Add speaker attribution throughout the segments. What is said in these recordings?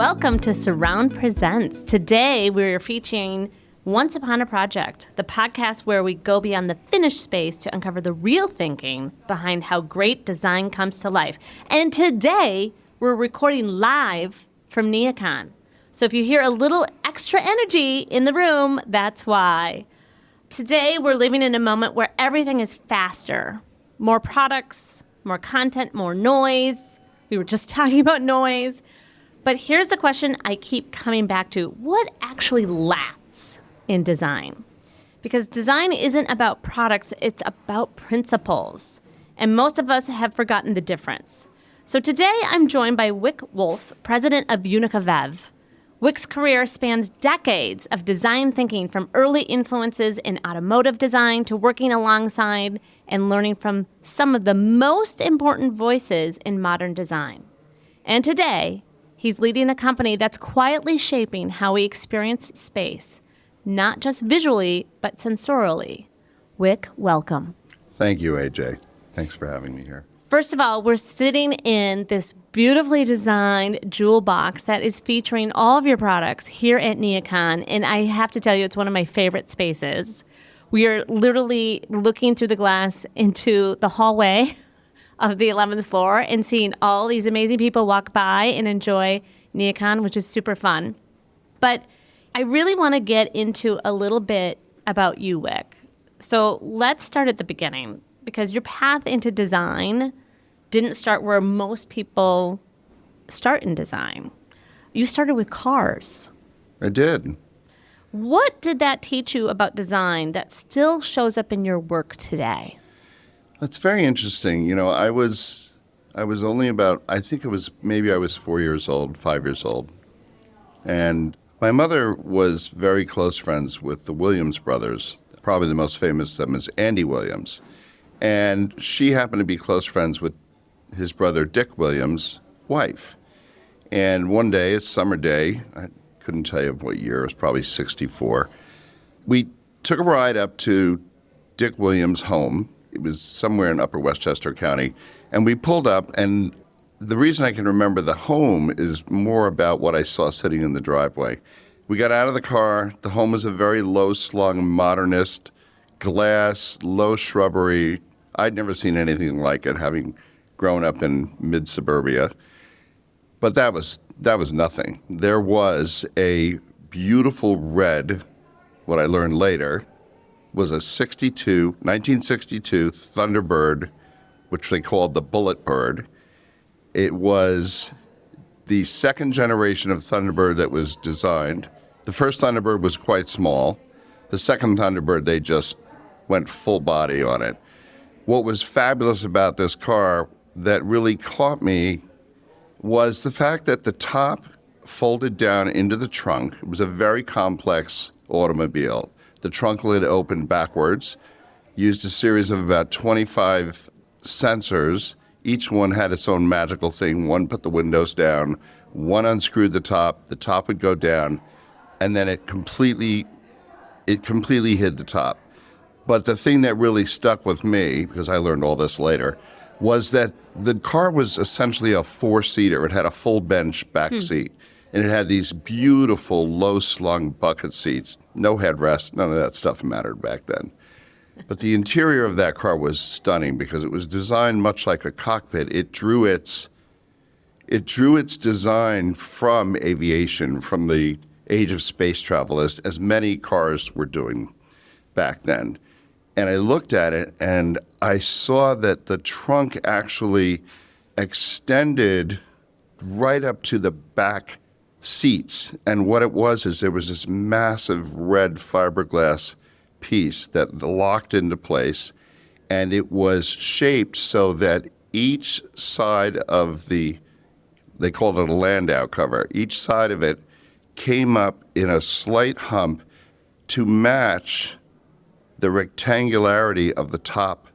Speaker 1: Welcome to Surround Presents. Today we're featuring Once Upon a Project, the podcast where we go beyond the finished space to uncover the real thinking behind how great design comes to life. And today we're recording live from NeoCon. So if you hear a little extra energy in the room, that's why. Today we're living in a moment where everything is faster. More products, more content, more noise. We were just talking about noise. But here's the question I keep coming back to. What actually lasts in design? Because design isn't about products, it's about principles. And most of us have forgotten the difference. So today I'm joined by Wick Wolfe, president of Unica Vaev. Wick's career spans decades of design thinking, from early influences in automotive design to working alongside and learning from some of the most important voices in modern design. And today, he's leading a company that's quietly shaping how we experience space, not just visually, but sensorially. Wick, welcome.
Speaker 2: Thank you, AJ. Thanks for having me here.
Speaker 1: First of all, we're sitting in this beautifully designed jewel box that is featuring all of your products here at NeoCon, and I have to tell you, it's one of my favorite spaces. We are literally looking through the glass into the hallway of the 11th floor and seeing all these amazing people walk by and enjoy NeoCon, which is super fun. But I really want to get into a little bit about you, Wick. So let's start at the beginning, because your path into design didn't start where most people start in design. You started with cars.
Speaker 2: I did.
Speaker 1: What did that teach you about design that still shows up in your work today?
Speaker 2: That's very interesting. You know, I was only about, I think it was, maybe I was 4 years old, 5 years old. And my mother was very close friends with the Williams brothers. Probably the most famous of them is Andy Williams. And she happened to be close friends with his brother Dick Williams' wife. And one day, it's summer day, I couldn't tell you what year, it was probably 64. We took a ride up to Dick Williams' home. It was somewhere in Upper Westchester County. And we pulled up, and the reason I can remember the home is more about what I saw sitting in the driveway. We got out of the car. The home was a very low-slung, modernist, glass, low shrubbery. I'd never seen anything like it, having grown up in mid-suburbia. But that was nothing. There was a beautiful red, what I learned later, was a 1962 Thunderbird, which they called the Bullet Bird. It was the second generation of Thunderbird that was designed. The first Thunderbird was quite small. The second Thunderbird, they just went full body on it. What was fabulous about this car that really caught me was the fact that the top folded down into the trunk. It was a very complex automobile. The trunk lid opened backwards, used a series of about 25 sensors. Each one had its own magical thing. One put the windows down, one unscrewed the top would go down, and then it completely hid the top. But the thing that really stuck with me, because I learned all this later, was that the car was essentially a four-seater. It had a full bench back seat, and it had these beautiful low-slung bucket seats, no headrest, none of that stuff mattered back then. But the interior of that car was stunning because it was designed much like a cockpit. It drew its design from aviation, from the age of space travel, as many cars were doing back then. And I looked at it and I saw that the trunk actually extended right up to the back seats. And what it was is there was this massive red fiberglass piece that locked into place, and it was shaped so that each side of they called it a Landau cover, each side of it came up in a slight hump to match the rectangularity of the top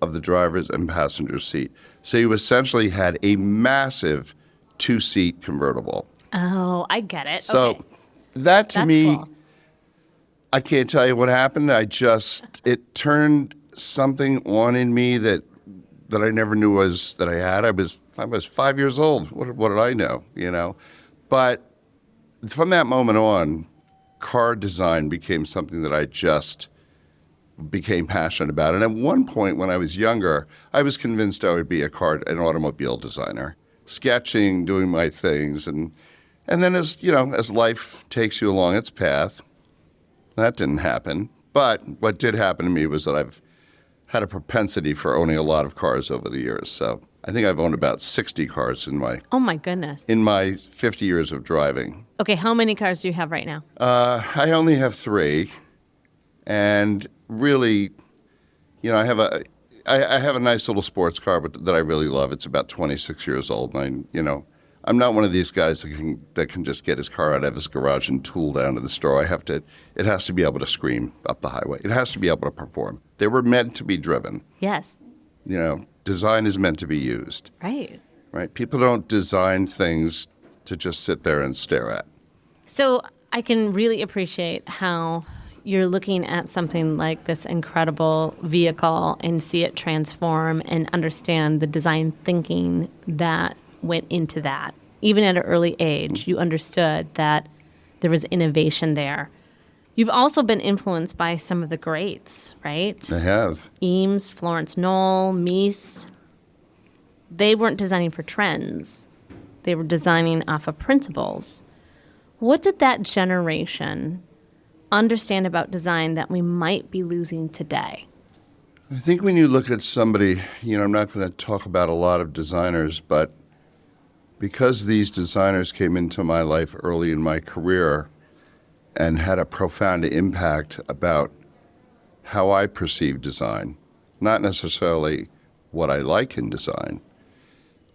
Speaker 2: of the driver's and passenger's seat. So you essentially had a massive two-seat convertible.
Speaker 1: Oh, I get it.
Speaker 2: So
Speaker 1: okay.
Speaker 2: That to
Speaker 1: That's
Speaker 2: me,
Speaker 1: cool.
Speaker 2: I can't tell you what happened. It turned something on in me that I never knew that I had. I was 5 years old. What did I know, you know? But from that moment on, car design became something that I just became passionate about. And at one point when I was younger, I was convinced I would be an automobile designer, sketching, doing my things. And then as life takes you along its path, that didn't happen. But what did happen to me was that I've had a propensity for owning a lot of cars over the years. So I think I've owned about 60 cars
Speaker 1: Oh my goodness.
Speaker 2: in my 50 years of driving.
Speaker 1: Okay, how many cars do you have right now?
Speaker 2: I only have 3, and really, I have a nice little sports car, but that I really love. It's about 26 years old, and I'm not one of these guys that can just get his car out of his garage and tool down to the store. It has to be able to scream up the highway. It has to be able to perform. They were meant to be driven.
Speaker 1: Yes.
Speaker 2: Design is meant to be used.
Speaker 1: Right.
Speaker 2: Right? People don't design things to just sit there and stare at.
Speaker 1: So I can really appreciate how you're looking at something like this incredible vehicle and see it transform and understand the design thinking that went into that. Even at an early age, you understood that there was innovation there. You've also been influenced by some of the greats, right?
Speaker 2: I have.
Speaker 1: Eames, Florence Knoll, Mies. They weren't designing for trends. They were designing off of principles. What did that generation understand about design that we might be losing today?
Speaker 2: I think when you look at somebody, I'm not going to talk about a lot of designers, but because these designers came into my life early in my career and had a profound impact about how I perceive design, not necessarily what I like in design,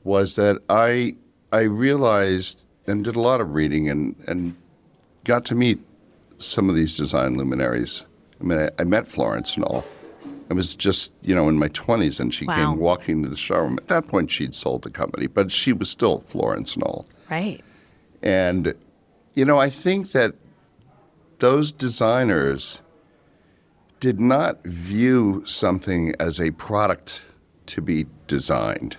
Speaker 2: was that I realized and did a lot of reading and got to meet some of these design luminaries. I mean, I met Florence Knoll. I was just, in my 20s, and she came walking to the showroom. At that point, she'd sold the company, but she was still Florence Knoll.
Speaker 1: Right.
Speaker 2: And, I think that those designers did not view something as a product to be designed.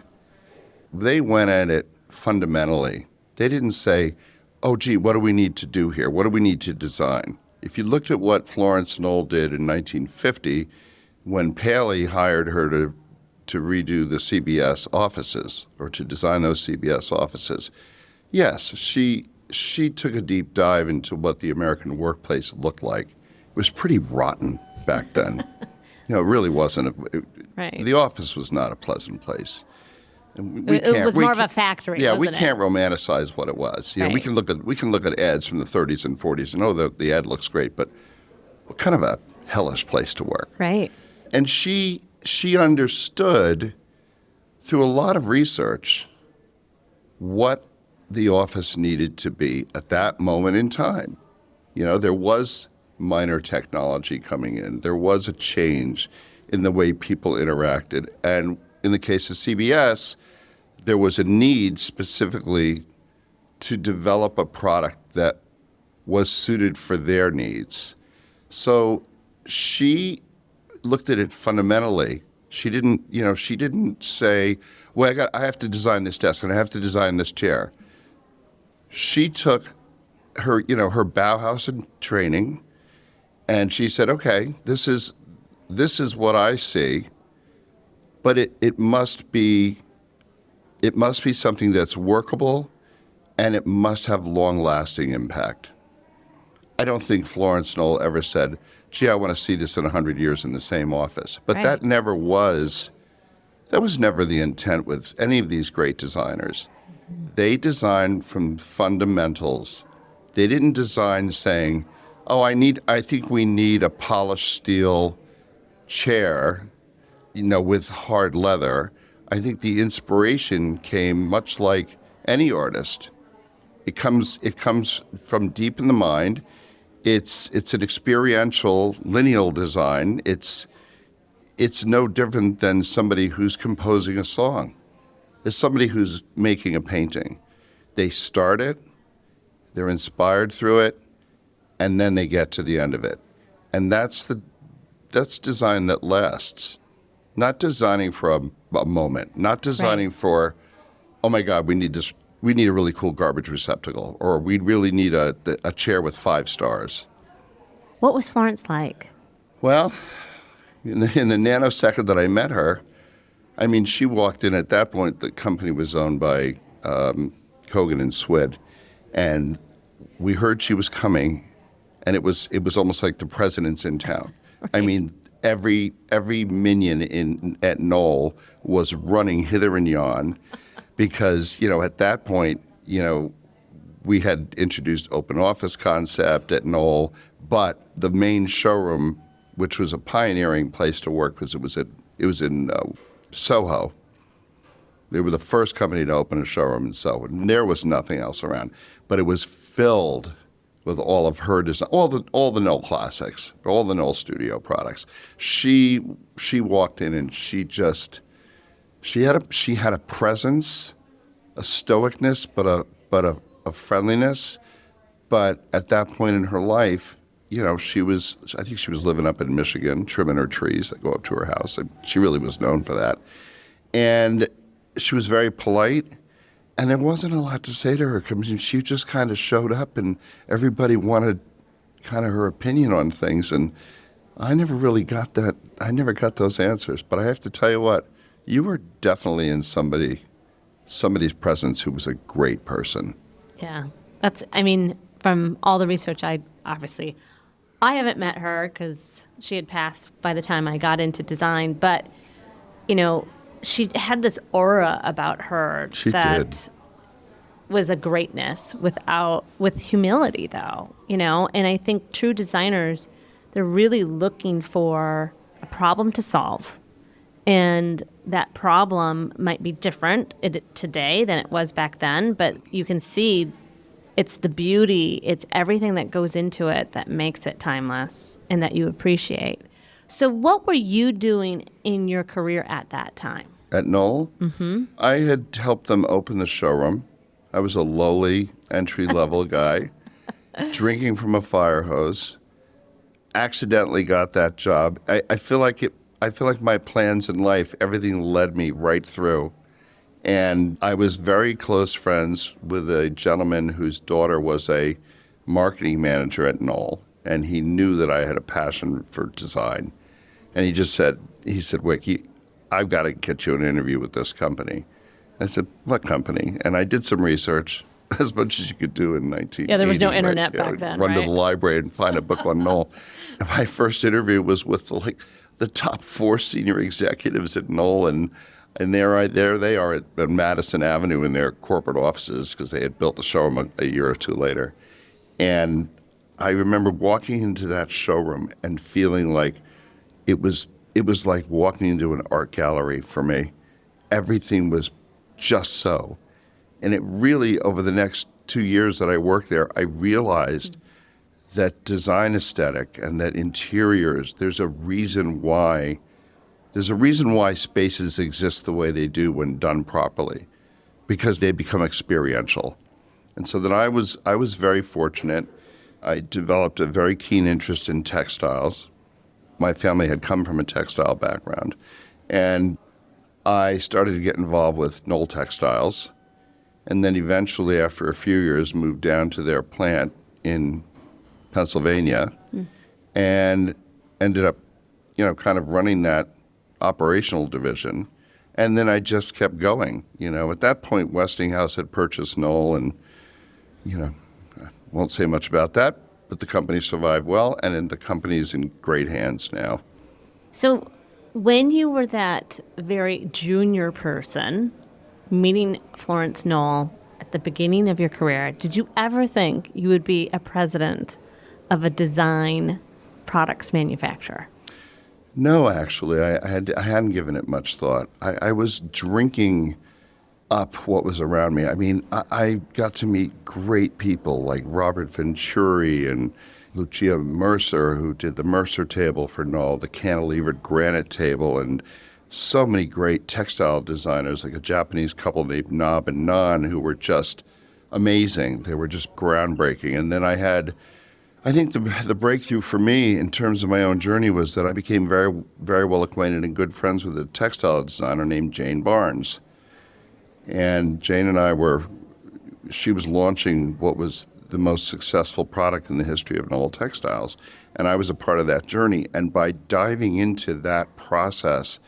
Speaker 2: They went at it fundamentally. They didn't say, oh, gee, what do we need to do here? What do we need to design? If you looked at what Florence Knoll did in 1950, when Paley hired her to redo the CBS offices or to design those CBS offices, yes, she took a deep dive into what the American workplace looked like. It was pretty rotten back then. It really wasn't.
Speaker 1: Right.
Speaker 2: The office was not a pleasant place. And
Speaker 1: it was more of a factory.
Speaker 2: Yeah, we
Speaker 1: wasn't
Speaker 2: can't romanticize what it was.
Speaker 1: Right.
Speaker 2: We can look at ads from the 30s and 40s and the ad looks great, but what kind of a hellish place to work?
Speaker 1: Right.
Speaker 2: And she understood through a lot of research what the office needed to be at that moment in time. There was minor technology coming in. There was a change in the way people interacted. And in the case of CBS, there was a need specifically to develop a product that was suited for their needs. So she looked at it fundamentally. She didn't say, well, I have to design this desk and I have to design this chair. She took her Bauhaus training and she said, okay, this is what I see, but it must be something that's workable and it must have long-lasting impact. I don't think Florence Knoll ever said, gee, I want to see this in 100 years in the same office. But that was never the intent with any of these great designers. They designed from fundamentals. They didn't design saying, oh, I think we need a polished steel chair, with hard leather. I think the inspiration came much like any artist. It comes from deep in the mind. It's an experiential, lineal design. It's no different than somebody who's composing a song. It's somebody who's making a painting. They start it, they're inspired through it, and then they get to the end of it. And that's design that lasts. Not designing for a moment, not designing for, oh my God, we need we need a really cool garbage receptacle, or we really need a chair with 5 stars.
Speaker 1: What was Florence like?
Speaker 2: Well, in the nanosecond that I met her, I mean, she walked in at that point. The company was owned by Kogan and Swid, and we heard she was coming, and it was almost like the president's in town. Right. I mean, every minion at Knoll was running hither and yon, because at that point we had introduced open office concept at Knoll, but the main showroom, which was a pioneering place to work because it was in Soho. They were the first company to open a showroom in Soho, and there was nothing else around. But it was filled with all of her design, all the Knoll classics, all the Knoll studio products. She walked in and she had a presence, a stoicness, but a friendliness. But at that point in her life, I think she was living up in Michigan, trimming her trees that go up to her house. She really was known for that. And she was very polite, and there wasn't a lot to say to her. She just kind of showed up, and everybody wanted kind of her opinion on things. And I never really got that. I never got those answers. But I have to tell you what, you were definitely in somebody's presence who was a great person.
Speaker 1: Yeah. From all the research I haven't met her because she had passed by the time I got into design, but, she had this aura about her that was a greatness with humility, though, and I think true designers, they're really looking for a problem to solve. And that problem might be different today than it was back then, but you can see it's the beauty, it's everything that goes into it that makes it timeless and that you appreciate. So what were you doing in your career at that time?
Speaker 2: At Knoll? Mm-hmm. I had helped them open the showroom. I was a lowly entry-level guy, drinking from a fire hose. Accidentally got that job. I feel like my plans in life, everything led me right through. And I was very close friends with a gentleman whose daughter was a marketing manager at Knoll, and he knew that I had a passion for design. And he said, Wick, I've got to get you an interview with this company. I said, what company? And I did some research, as much as you could do in 1980.
Speaker 1: Yeah, there was no internet back then,
Speaker 2: Run to the library and find a book on Knoll. And my first interview was with the top 4 senior executives at Knoll, and there they are at Madison Avenue in their corporate offices because they had built the showroom a year or two later. And I remember walking into that showroom and feeling like it was like walking into an art gallery for me. Everything was just so. And it really, over the next 2 years that I worked there, I realized that design aesthetic and that interiors, there's a reason why spaces exist the way they do when done properly, because they become experiential. And so then I was very fortunate. I developed a very keen interest in textiles. My family had come from a textile background. And I started to get involved with Knoll Textiles, and then eventually, after a few years, moved down to their plant in Pennsylvania and ended up, kind of running that operational division. And then I just kept going. At that point, Westinghouse had purchased Knoll, and, I won't say much about that, but the company survived well, and the company's in great hands now.
Speaker 1: So when you were that very junior person meeting Florence Knoll at the beginning of your career, did you ever think you would be a president of a design products manufacturer?
Speaker 2: No, actually, I hadn't given it much thought. I was drinking up what was around me. I mean, I got to meet great people like Robert Venturi and Lucia Mercer, who did the Mercer table for Knoll, the cantilevered granite table, and so many great textile designers, like a Japanese couple named Nob and Nan, who were just amazing. They were just groundbreaking. And then I think the breakthrough for me in terms of my own journey was that I became very, very well acquainted and good friends with a textile designer named Jane Barnes. And Jane and I were she was launching what was the most successful product in the history of Noel Textiles. And I was a part of that journey. And by diving into that process,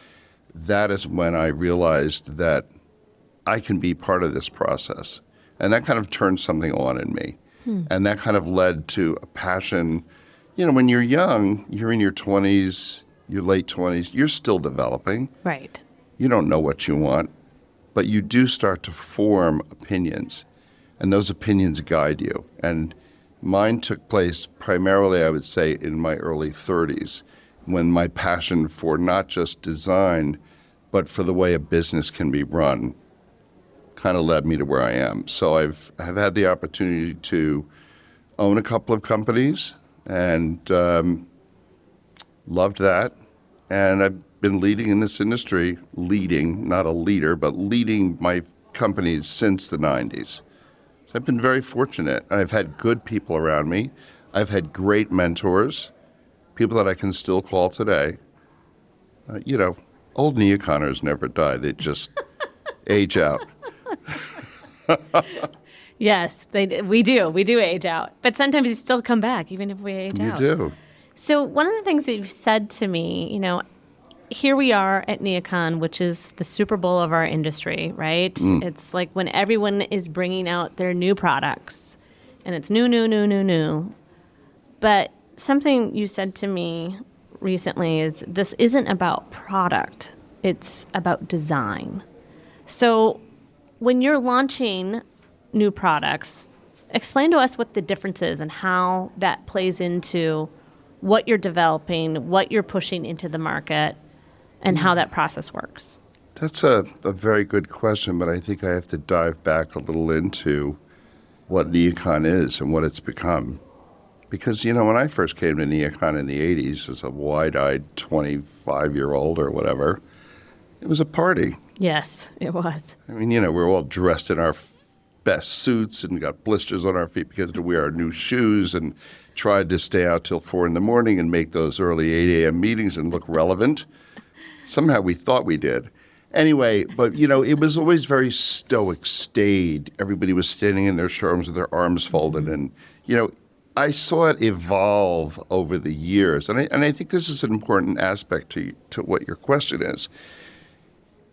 Speaker 2: that is when I realized that I can be part of this process. And that kind of turned something on in me. And that kind of led to a passion. You know, when you're young, you're in your 20s, your late 20s, you're still developing.
Speaker 1: Right.
Speaker 2: You don't know what you want, but you do start to form opinions, and those opinions guide you. And mine took place primarily, I would say, in my early 30s, when my passion for not just design, but for the way a business can be run kind of led me to where I am. So I've had the opportunity to own a couple of companies and loved that. And I've been leading in this industry, not a leader, but leading my companies since the 90s. So I've been very fortunate. I've had good people around me. I've had great mentors, people that I can still call today. Old NeoConners never die. They just age out.
Speaker 1: Yes, we do. We do age out. But sometimes you still come back, even if we age out.
Speaker 2: You do.
Speaker 1: So one of the things that you've said to me, here we are at NeoCon, which is the Super Bowl of our industry, right? It's like when everyone is bringing out their new products, and it's new. But something you said to me recently is this isn't about product. It's about design. So when you're launching new products, explain to us what the difference is and how that plays into what you're developing, what you're pushing into the market, and how that process works.
Speaker 2: That's a very good question, but I think I have to dive back a little into what NeoCon is and what it's become. Because, when I first came to NeoCon in the 80s as a wide-eyed 25-year-old or whatever, it was a party.
Speaker 1: Yes, it was.
Speaker 2: I mean, we were all dressed in our best suits and got blisters on our feet because we had our new shoes and tried to stay out till 4 a.m. and make those early 8 a.m. meetings and look relevant. Somehow we thought we did. Anyway, but, it was always very stoic, staid. Everybody was standing in their showrooms with their arms folded. And, I saw it evolve over the years. And I think this is an important aspect to what your question is.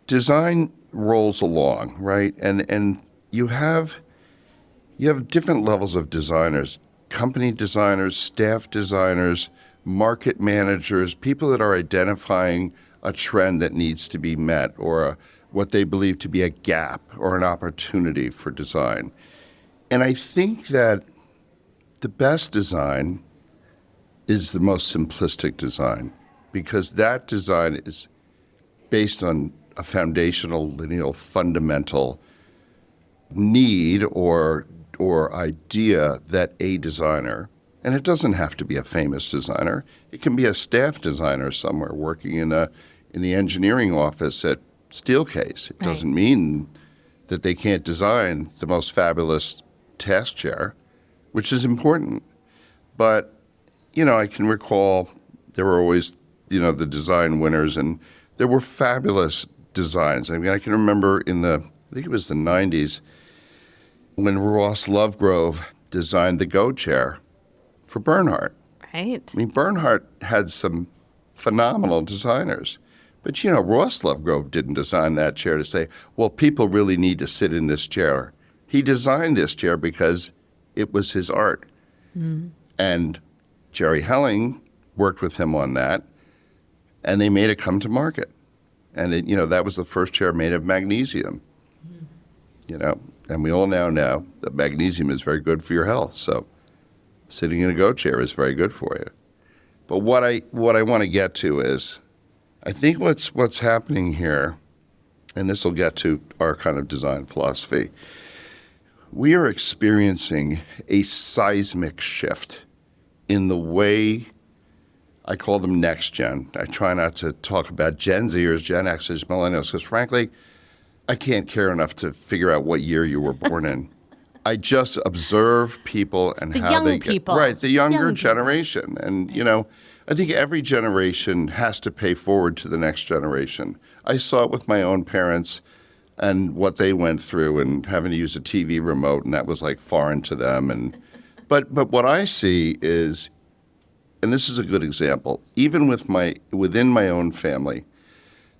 Speaker 2: Design rolls along, right? And you have different levels of designers, company designers, staff designers, market managers, people that are identifying a trend that needs to be met or what they believe to be a gap or an opportunity for design. And I think that the best design is the most simplistic design because that design is based on a foundational, lineal, fundamental need or idea that a designer, and it doesn't have to be a famous designer, it can be a staff designer somewhere working in the engineering office at Steelcase. It doesn't mean that they can't design the most fabulous task chair, which is important. But, I can recall there were always, the design winners, and there were fabulous designs. I mean, I can remember I think it was the 90s, when Ross Lovegrove designed the Go chair for Bernhardt.
Speaker 1: Right.
Speaker 2: I mean, Bernhardt had some phenomenal designers. But, Ross Lovegrove didn't design that chair to say, well, people really need to sit in this chair. He designed this chair because it was his art. And Jerry Helling worked with him on that, and they made it come to market. And, that was the first chair made of magnesium. And we all now know that magnesium is very good for your health. So sitting in a Go chair is very good for you. But what I want to get to is, I think what's happening here, and this will get to our kind of design philosophy, we are experiencing a seismic shift in the way, I call them next gen. I try not to talk about Gen Zers, Gen Xers, millennials, because frankly, I can't care enough to figure out what year you were born in. I just observe people and how they get
Speaker 1: people.
Speaker 2: Right, the younger generation. And, I think every generation has to pay forward to the next generation. I saw it with my own parents. and what they went through and having to use a TV remote, and that was like foreign to them. And but what I see is, and this is a good example, even within my own family,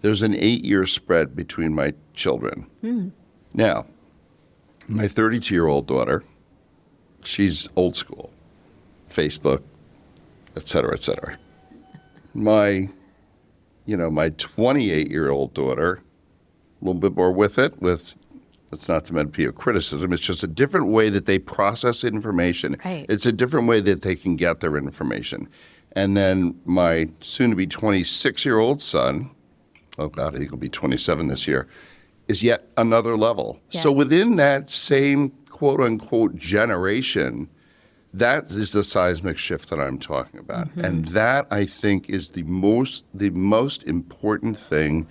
Speaker 2: there's an 8-year spread between my children. Now, my 32-year-old daughter, she's old school, Facebook, et cetera, et cetera. My 28-year-old daughter, a little bit more with it, it's not meant to be a criticism, it's just a different way that they process information.
Speaker 1: Right.
Speaker 2: It's a different way that they can get their information. And then my soon-to-be 26-year-old son, oh God, I think he'll be 27 this year, is yet another level.
Speaker 1: Yes.
Speaker 2: So within that same quote-unquote generation, that is the seismic shift that I'm talking about. Mm-hmm. And that, I think, is the most important thing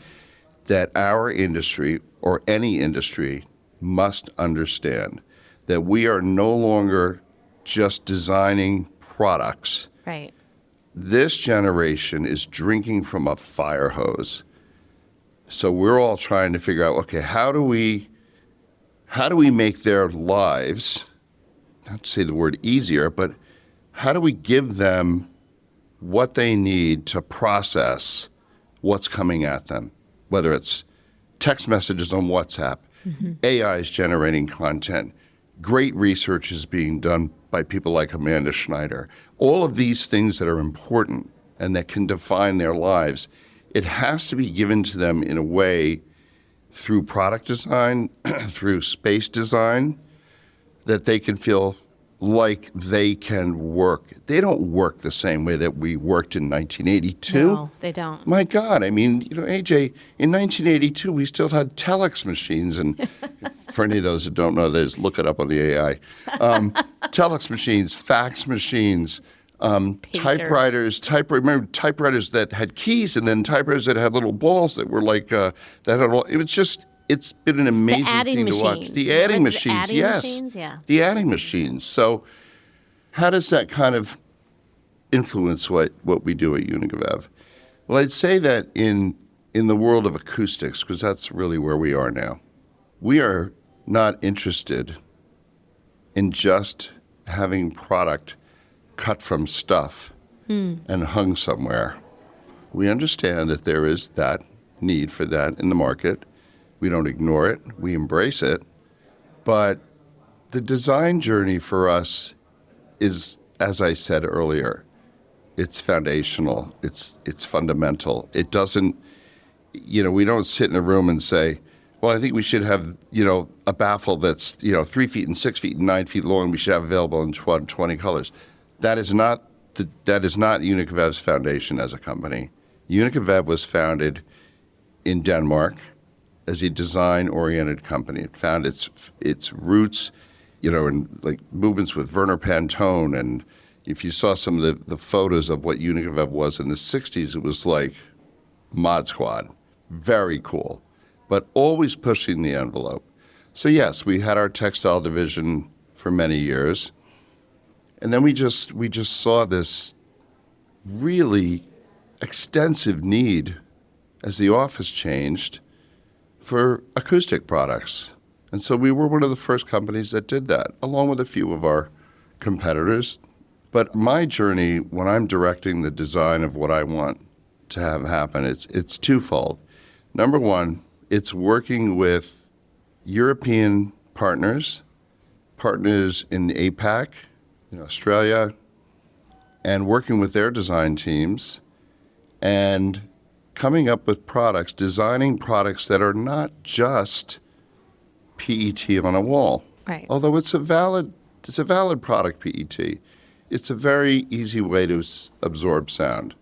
Speaker 2: that our industry or any industry must understand, that we are no longer just designing products.
Speaker 1: Right.
Speaker 2: This generation is drinking from a fire hose. So we're all trying to figure out, okay, how do we make their lives, not to say the word easier, but how do we give them what they need to process what's coming at them? Whether it's text messages on WhatsApp, AI is generating content, great research is being done by people like Amanda Schneider. All of these things that are important and that can define their lives, it has to be given to them in a way through product design, through space design, that they can feel like they can work. They don't work the same way that we worked in 1982.
Speaker 1: No, they don't.
Speaker 2: My God, I mean, AJ, in 1982, we still had telex machines. And for any of those that don't know this, look it up on the AI. Telex machines, fax machines, typewriters. Remember typewriters that had keys, and then typewriters that had little balls that were like, that had all, it was just, it's been an amazing thing to watch. The adding machines, yes.
Speaker 1: Machines? Yeah.
Speaker 2: The adding machines. So how does that kind of influence what we do at Unica Vaev? Well, I'd say that in the world of acoustics, because that's really where we are now, we are not interested in just having product cut from stuff and hung somewhere. We understand that there is that need for that in the market. We don't ignore it. We embrace it. But the design journey for us is, as I said earlier, it's foundational. It's fundamental. It doesn't, we don't sit in a room and say, well, I think we should have, a baffle that's, 3 feet and 6 feet and 9 feet long. We should have available in 20 colors. That is not Unica Vaev's foundation as a company. Unica Vaev was founded in Denmark as a design-oriented company. It found its roots, in like movements with Werner Pantone. And if you saw some of the photos of what Unica Vaev was in the 60s, it was like Mod Squad. Very cool, but always pushing the envelope. So yes, we had our textile division for many years. And then we just saw this really extensive need as the office changed for acoustic products. And so we were one of the first companies that did that, along with a few of our competitors. But my journey, when I'm directing the design of what I want to have happen, it's twofold. Number one, it's working with European partners in APAC, in Australia, and working with their design teams and coming up with products, designing products that are not just PET on a wall.
Speaker 1: Right.
Speaker 2: Although it's a valid product, PET. It's a very easy way to absorb sound.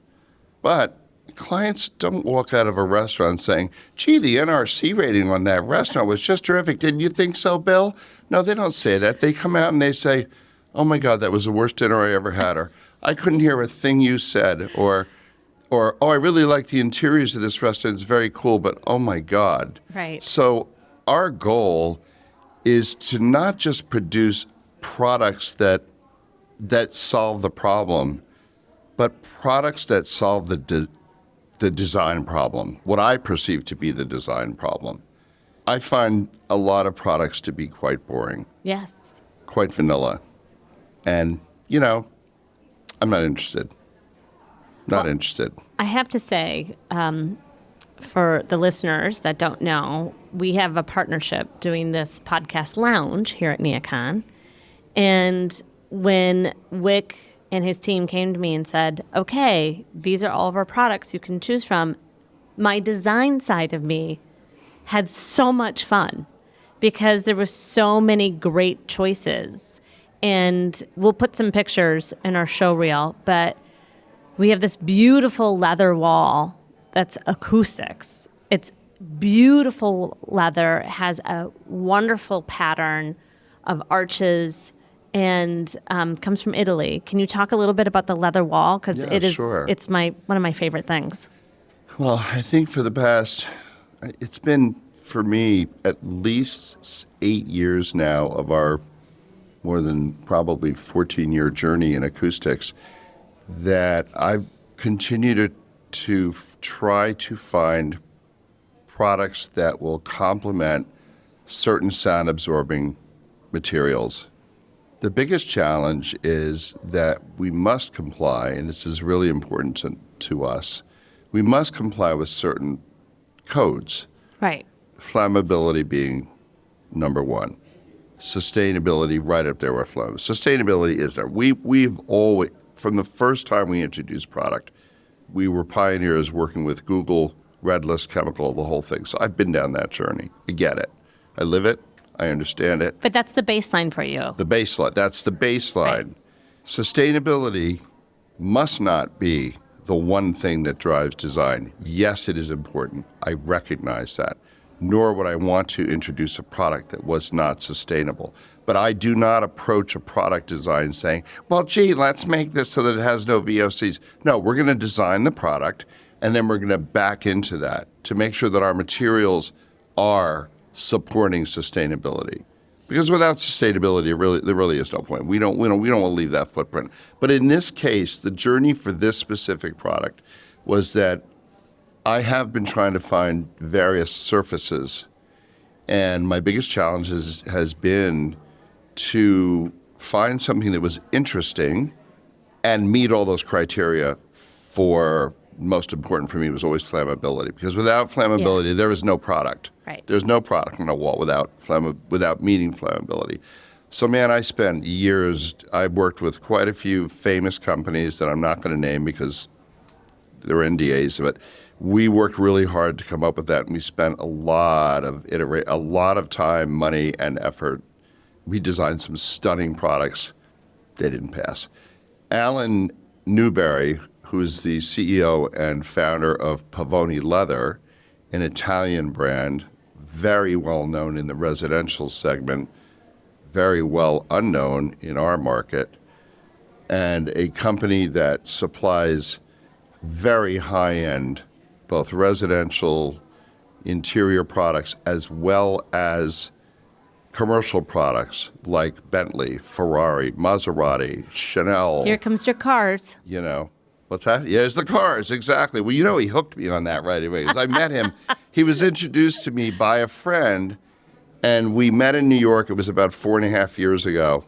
Speaker 2: But clients don't walk out of a restaurant saying, gee, the NRC rating on that restaurant was just terrific. Didn't you think so, Bill? No, they don't say that. They come out and they say, oh my God, that was the worst dinner I ever had. Or I couldn't hear a thing you said. Or oh, I really like the interiors of this restaurant. It's very cool, but oh my God.
Speaker 1: Right.
Speaker 2: So our goal is to not just produce products that solve the problem, but products that solve the design problem, what I perceive to be the design problem. I find a lot of products to be quite boring,
Speaker 1: Yes.
Speaker 2: quite vanilla. And, I'm not interested. Not interested.
Speaker 1: I have to say, for the listeners that don't know, we have a partnership doing this podcast lounge here at NeoCon. And when Wick and his team came to me and said, okay, these are all of our products you can choose from, my design side of me had so much fun because there were so many great choices. And we'll put some pictures in our show reel, but we have this beautiful leather wall that's acoustics. It's beautiful leather. It has a wonderful pattern of arches and comes from Italy. Can you talk a little bit about the leather wall? Because
Speaker 2: Sure.
Speaker 1: It's one of my favorite things.
Speaker 2: Well, I think it's been, for me, at least 8 years now of our more than probably 14-year journey in acoustics that I've continued to try to find products that will complement certain sound-absorbing materials. The biggest challenge is that we must comply, and this is really important to us, we must comply with certain codes.
Speaker 1: Right.
Speaker 2: Flammability being number one. Sustainability right up there with flammability. Sustainability is there. We've always, from the first time we introduced product, we were pioneers working with Google, Red List Chemical, the whole thing. So I've been down that journey. I get it. I live it. I understand it.
Speaker 1: But that's the baseline for you.
Speaker 2: The baseline. That's the baseline.
Speaker 1: Right.
Speaker 2: Sustainability must not be the one thing that drives design. Yes, it is important. I recognize that. Nor would I want to introduce a product that was not sustainable. But I do not approach a product design saying, well, gee, let's make this so that it has no VOCs. No, we're going to design the product, and then we're going to back into that to make sure that our materials are supporting sustainability. Because without sustainability, there really is no point. We don't want to leave that footprint. But in this case, the journey for this specific product was that I have been trying to find various surfaces, and my biggest challenge has been to find something that was interesting and meet all those criteria. For most important for me was always flammability, because without flammability,
Speaker 1: Yes.
Speaker 2: there is no product.
Speaker 1: Right.
Speaker 2: There's no product on a wall without meeting flammability. So, man, I spent years. I worked with quite a few famous companies that I'm not going to name because they're NDAs, but we worked really hard to come up with that, and we spent a lot of time, money, and effort. We designed some stunning products. They didn't pass. Alan Newberry, who's the CEO and founder of Pavoni Leather, an Italian brand, very well known in the residential segment, very well unknown in our market, and a company that supplies very high-end, both residential interior products as well as commercial products like Bentley, Ferrari, Maserati, Chanel.
Speaker 1: Here comes your cars.
Speaker 2: What's that? Yeah, it's the cars, exactly. Well, he hooked me on that right away. As I met him, he was introduced to me by a friend, and we met in New York. It was about 4.5 years ago.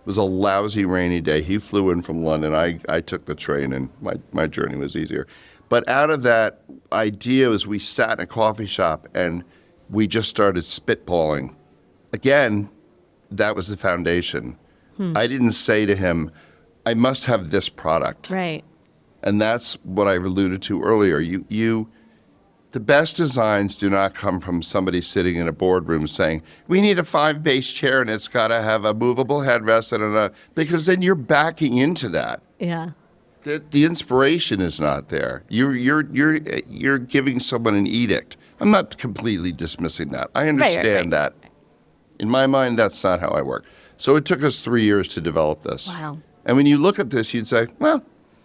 Speaker 2: It was a lousy, rainy day. He flew in from London. I took the train, and my journey was easier. But out of that idea was we sat in a coffee shop, and we just started spitballing. Again, that was the foundation. I didn't say to him, I must have this product.
Speaker 1: Right.
Speaker 2: And that's what I alluded to earlier. The best designs do not come from somebody sitting in a boardroom saying, we need a 5-base chair and it's got to have a movable headrest because then you're backing into that.
Speaker 1: Yeah.
Speaker 2: The inspiration is not there. You're giving someone an edict. I'm not completely dismissing that. I understand that. In my mind, that's not how I work. So it took us 3 years to develop this.
Speaker 1: Wow.
Speaker 2: And when you look at this, you'd say, well,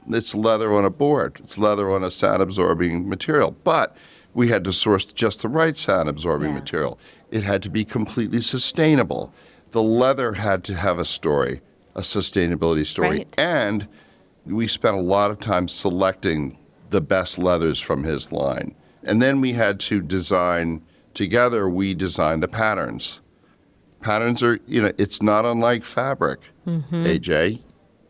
Speaker 2: it's leather on a board. It's leather on a sound-absorbing material. But we had to source just the right sound-absorbing material. It had to be completely sustainable. The leather had to have a story, a sustainability story.
Speaker 1: Right.
Speaker 2: And we spent a lot of time selecting the best leathers from his line. And then we had to design together we designed the patterns. Patterns are, it's not unlike fabric, AJ.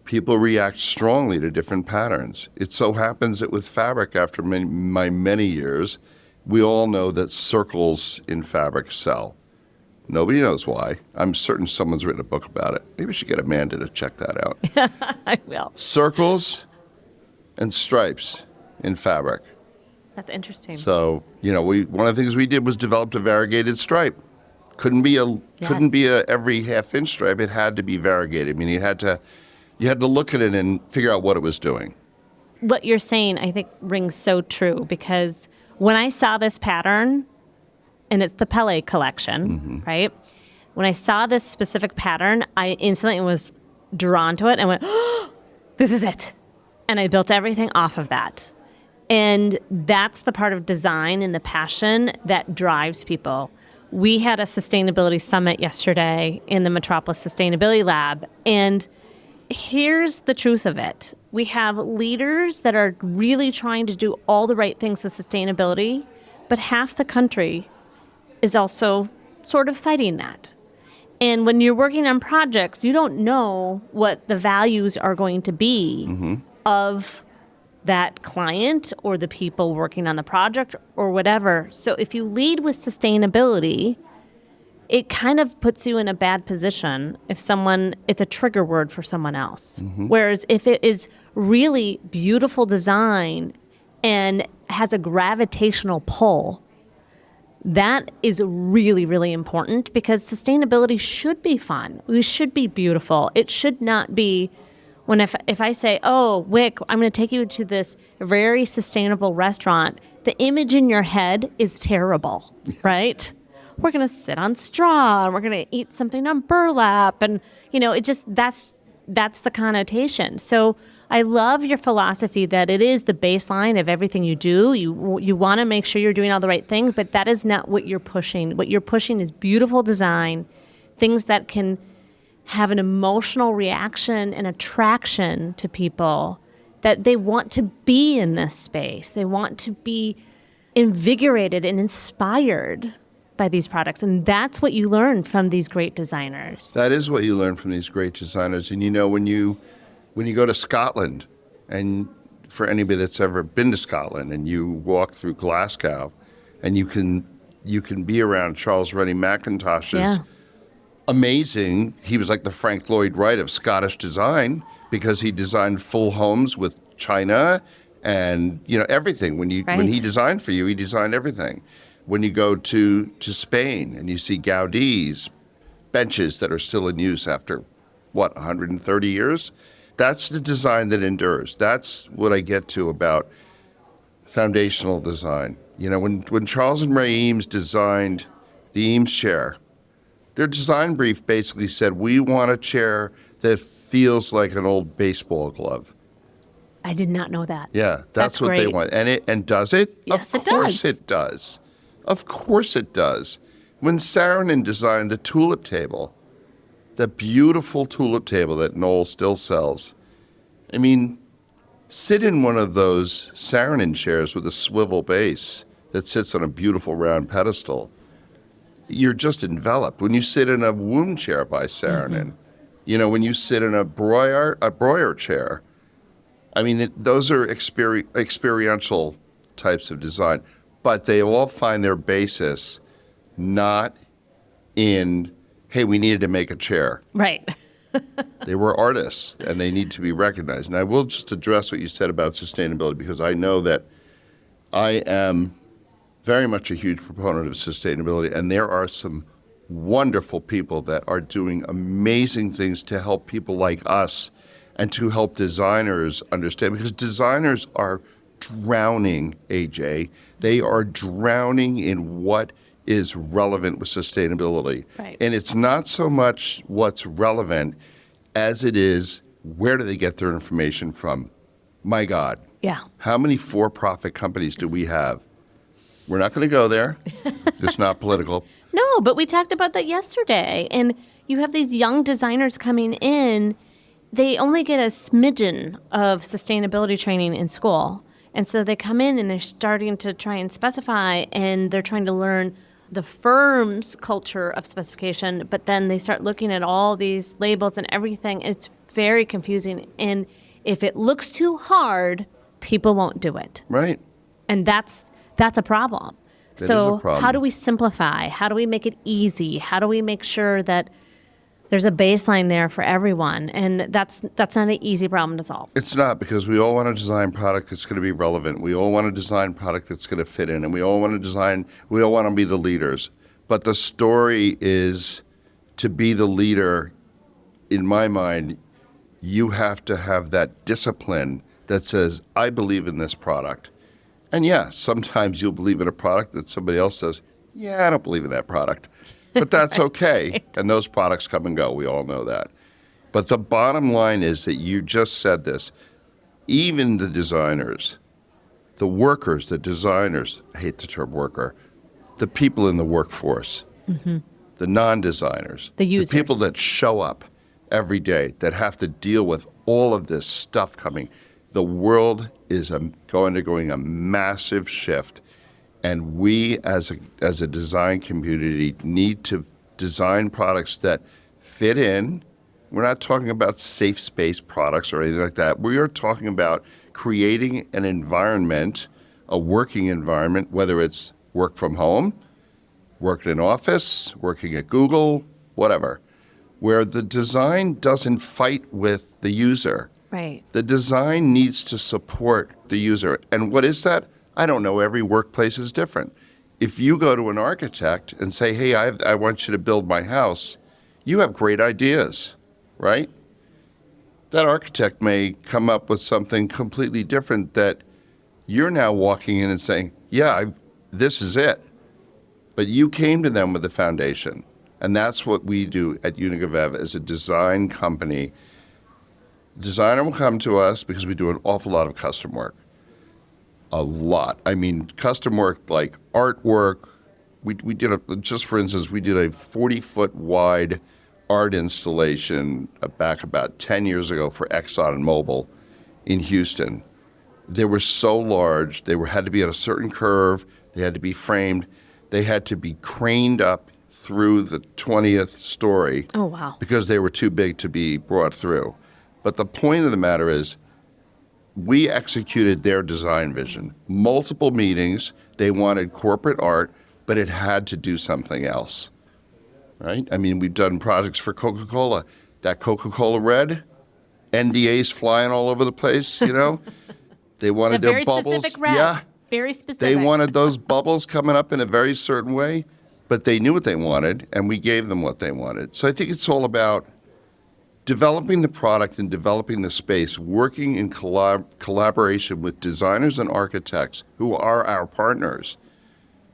Speaker 2: People react strongly to different patterns. It so happens that with fabric, after my many years, we all know that circles in fabric sell. Nobody knows why. I'm certain someone's written a book about it. Maybe we should get Amanda to check that out.
Speaker 1: I will.
Speaker 2: Circles and stripes in fabric.
Speaker 1: That's interesting.
Speaker 2: So, one of the things we did was develop a variegated stripe. Couldn't be a every half-inch stripe. It had to be variegated. I mean, you had to look at it and figure out what it was doing.
Speaker 1: What you're saying, I think, rings so true, because when I saw this pattern, and it's the Pele collection, right? When I saw this specific pattern, I instantly was drawn to it and went, oh, this is it. And I built everything off of that. And that's the part of design and the passion that drives people. We had a sustainability summit yesterday in the Metropolis Sustainability Lab, and here's the truth of it. We have leaders that are really trying to do all the right things with sustainability, but half the country is also sort of fighting that. And when you're working on projects, you don't know what the values are going to be of that client or the people working on the project or whatever. So if you lead with sustainability, it kind of puts you in a bad position if it's a trigger word for someone else. Whereas if it is really beautiful design and has a gravitational pull, that is really, really important, because sustainability should be fun. We should be beautiful. It should not be when if I say, oh, Wick, I'm going to take you to this very sustainable restaurant, the image in your head is terrible, right? We're going to sit on straw, and we're going to eat something on burlap, and, that's the connotation. So I love your philosophy that it is the baseline of everything you do. You want to make sure you're doing all the right things, but that is not what you're pushing. What you're pushing is beautiful design, things that can have an emotional reaction and attraction to people, that they want to be in this space. They want to be invigorated and inspired by these products. And that's what you learn from these great designers.
Speaker 2: That is what you learn from these great designers. And when you go to Scotland, and for anybody that's ever been to Scotland, and you walk through Glasgow, and you can be around Charles Rennie Mackintosh's amazing, he was like the Frank Lloyd Wright of Scottish design, because he designed full homes with china and everything. When he designed for you, he designed everything. When you go to Spain and you see Gaudi's benches that are still in use after, 130 years? That's the design that endures. That's what I get to about foundational design. When Charles and Ray Eames designed the Eames chair, their design brief basically said, we want a chair that feels like an old baseball glove.
Speaker 1: I did not know that.
Speaker 2: Yeah, that's what they want. And does it?
Speaker 1: Yes,
Speaker 2: of course it does. Of course it does. When Saarinen designed the tulip table, the beautiful tulip table that Knoll still sells, I mean, sit in one of those Saarinen chairs with a swivel base that sits on a beautiful round pedestal. You're just enveloped. When you sit in a womb chair by Saarinen, when you sit in a Breuer chair, I mean, those are experiential types of design. But they all find their basis not in, hey, we needed to make a chair.
Speaker 1: Right.
Speaker 2: They were artists, and they need to be recognized. And I will just address what you said about sustainability, because I know that I am very much a huge proponent of sustainability, and there are some wonderful people that are doing amazing things to help people like us and to help designers understand, because designers are drowning, AJ. They are drowning in what is relevant with sustainability.
Speaker 1: Right.
Speaker 2: And it's not so much what's relevant as it is, where do they get their information from? My God.
Speaker 1: Yeah.
Speaker 2: How many for-profit companies do we have? We're not going to go there. It's not political.
Speaker 1: No, but we talked about that yesterday. And you have these young designers coming in. They only get a smidgen of sustainability training in school. And so they come in and they're starting to try and specify, and they're trying to learn the firm's culture of specification, but then they start looking at all these labels and everything. It's very confusing. And if it looks too hard, people won't do it.
Speaker 2: Right.
Speaker 1: And that's a problem.
Speaker 2: That
Speaker 1: So
Speaker 2: is a problem.
Speaker 1: how do we simplify? How do we make it easy? How do we make sure that there's a baseline there for everyone? And that's not an easy problem to solve.
Speaker 2: It's not, because we all want to design product that's going to be relevant. We all want to design product that's going to fit in, and we all want to be the leaders. But the story is, to be the leader, in my mind, you have to have that discipline that says, I believe in this product. And yeah, sometimes you'll believe in a product that somebody else says, yeah, I don't believe in that product. But that's okay. And those products come and go. We all know that. But the bottom line is that you just said this. Even the designers, the workers, the designers, I hate the term worker, the people in the workforce, the non-designers,
Speaker 1: The users.
Speaker 2: the people that show up every day, that have to deal with all of this stuff coming. The world is going a massive shift, and we as a design community need to design products that fit in. We're not talking about safe space products or anything like that. We are talking about creating an environment, a working environment, whether it's work from home, work in an office, working at Google, whatever, where the design doesn't fight with the user.
Speaker 1: Right.
Speaker 2: The design needs to support the user. And what is that? I don't know. Every workplace is different. If you go to an architect and say, hey, I want you to build my house, you have great ideas, right? That architect may come up with something completely different that you're now walking in and saying, yeah, this is it. But you came to them with the foundation. And that's what we do at Unica Vaev as a design company. Designer will come to us because we do an awful lot of custom work. A lot. I mean, custom work like artwork. We did just for instance, we did a 40-foot wide art installation back about 10 years ago for Exxon and Mobil in Houston. They were so large. They had to be at a certain curve. They had to be framed. They had to be craned up through the 20th story.
Speaker 1: Oh, wow.
Speaker 2: Because they were too big to be brought through. But the point of the matter is, we executed their design vision. Multiple meetings, they wanted corporate art, but it had to do something else, right? I mean, we've done projects for Coca-Cola. That Coca-Cola red, NDAs flying all over the place, you know? They wanted
Speaker 1: It's a
Speaker 2: their
Speaker 1: very
Speaker 2: bubbles.
Speaker 1: specific red.
Speaker 2: Yeah.
Speaker 1: Very specific.
Speaker 2: They wanted those bubbles coming up in a very certain way, but they knew what they wanted, and we gave them what they wanted. So I think it's all about developing the product and developing the space, working in collaboration with designers and architects who are our partners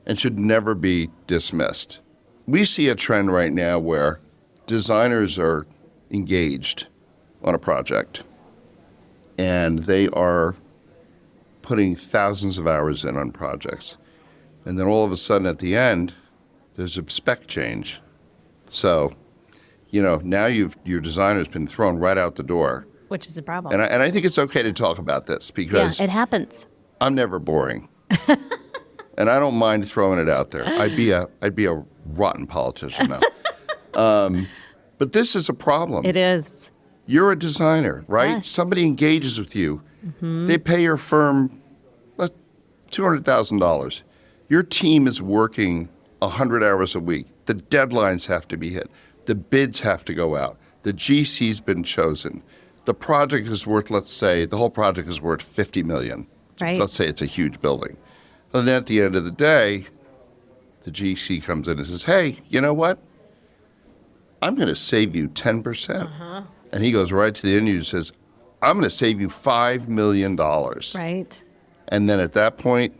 Speaker 2: and should never be dismissed. We see a trend right now where designers are engaged on a project and they are putting thousands of hours in on projects. And then all of a sudden at the end, there's a spec change. So, you know, now your designer's been thrown right out the door. Which
Speaker 1: is a problem.
Speaker 2: And I think it's okay to talk about this because
Speaker 1: it happens.
Speaker 2: I'm never boring. And I don't mind throwing it out there. I'd be a rotten politician now. But this is a problem.
Speaker 1: It is.
Speaker 2: You're a designer, right?
Speaker 1: Yes.
Speaker 2: Somebody engages with you. Mm-hmm. They pay your firm $200,000. Your team is working 100 hours a week. The deadlines have to be hit. The bids have to go out. The GC's been chosen. The project is worth, let's say, the whole project is worth $50 million.
Speaker 1: Right.
Speaker 2: Let's say it's a huge building. And then at the end of the day, the GC comes in and says, hey, you know what? I'm going to save you 10%. Uh-huh. And he goes right to the end user and says, I'm going to save you $5 million.
Speaker 1: Right.
Speaker 2: And then at that point,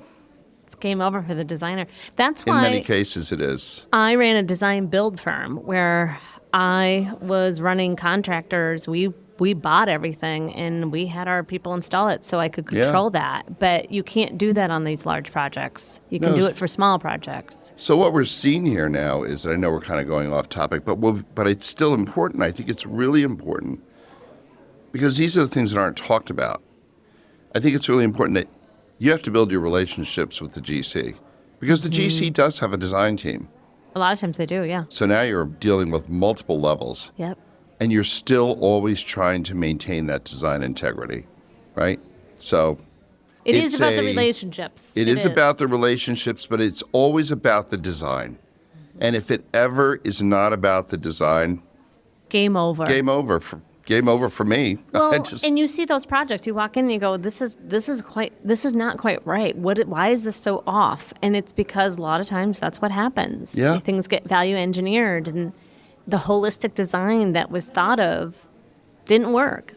Speaker 1: it's game over for the designer. That's why,
Speaker 2: in many cases, it is.
Speaker 1: I ran a design build firm where I was running contractors. We bought everything and we had our people install it so I could control that. But you can't do that on these large projects. You can do it for small projects.
Speaker 2: So what we're seeing here now is, I know we're kind of going off topic, but it's still important. I think it's really important because these are the things that aren't talked about. I think it's really important that you have to build your relationships with the GC. Because the GC does have a design team.
Speaker 1: A lot of times they do, yeah.
Speaker 2: So now you're dealing with multiple levels.
Speaker 1: Yep.
Speaker 2: And you're still always trying to maintain that design integrity, right? So
Speaker 1: it is about the relationships.
Speaker 2: It is about the relationships, but it's always about the design. And if it ever is not about the design,
Speaker 1: game over.
Speaker 2: Game over for me.
Speaker 1: Well, and you see those projects. You walk in and you go, "This is not quite right. Why is this so off?" And it's because a lot of times that's what happens.
Speaker 2: Yeah.
Speaker 1: Things get value engineered, and the holistic design that was thought of didn't work.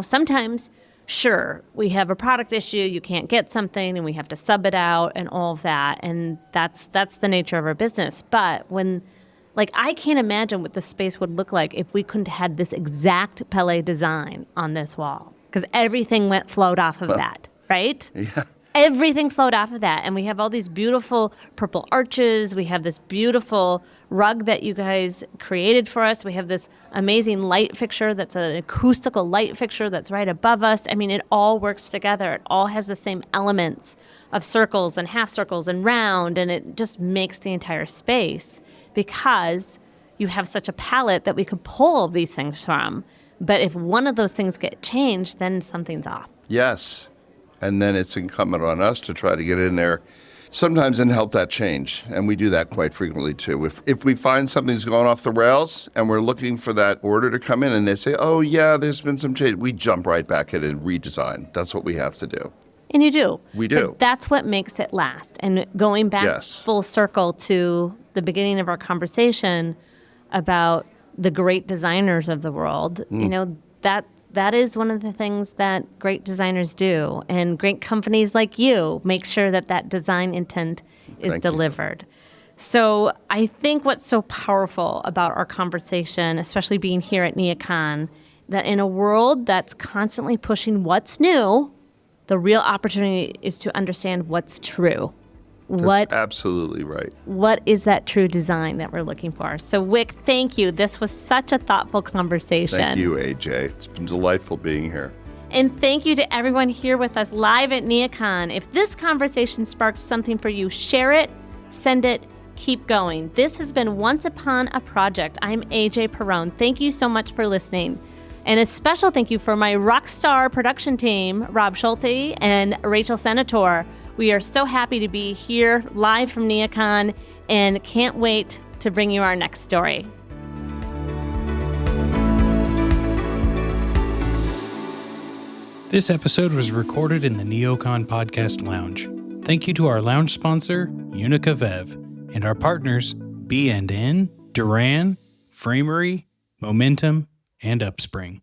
Speaker 1: Sometimes. Sure, we have a product issue, you can't get something, and we have to sub it out and all of that, and that's the nature of our business. But I can't imagine what the space would look like if we couldn't have had this exact Pele design on this wall, because everything flowed off of that, right?
Speaker 2: Yeah.
Speaker 1: Everything flowed off of that, and we have all these beautiful purple arches. We have this beautiful rug that you guys created for us. We have this amazing light fixture that's an acoustical light fixture that's right above us. I mean, it all works together. It all has the same elements of circles and half circles and round, and it just makes the entire space because you have such a palette that we could pull all these things from. But if one of those things get changed, then something's off.
Speaker 2: Yes. And then it's incumbent on us to try to get in there sometimes and help that change. And we do that quite frequently, too. If we find something's going off the rails and we're looking for that order to come in and they say, oh, yeah, there's been some change, we jump right back in and redesign. That's what we have to do.
Speaker 1: And you do.
Speaker 2: We do.
Speaker 1: But that's what makes it last. And going back full circle to the beginning of our conversation about the great designers of the world, that is one of the things that great designers do. And great companies like you make sure that design intent is delivered. So I think what's so powerful about our conversation, especially being here at NeoCon, that in a world that's constantly pushing what's new, the real opportunity is to understand what's true.
Speaker 2: That's absolutely right.
Speaker 1: What is that true design that we're looking for? So, Wick, thank you. This was such a thoughtful conversation.
Speaker 2: Thank you, AJ. It's been delightful being here.
Speaker 1: And thank you to everyone here with us live at NeoCon. If this conversation sparked something for you, share it, send it, keep going. This has been Once Upon a Project. I'm AJ Paron. Thank you so much for listening. And a special thank you for my rock star production team, Rob Schulte and Rachel Senator. We are so happy to be here live from NeoCon and can't wait to bring you our next story.
Speaker 3: This episode was recorded in the NeoCon Podcast Lounge. Thank you to our lounge sponsor, Unica Vaev, and our partners, B&N, Duran, Framery, Momentum, and Upspring.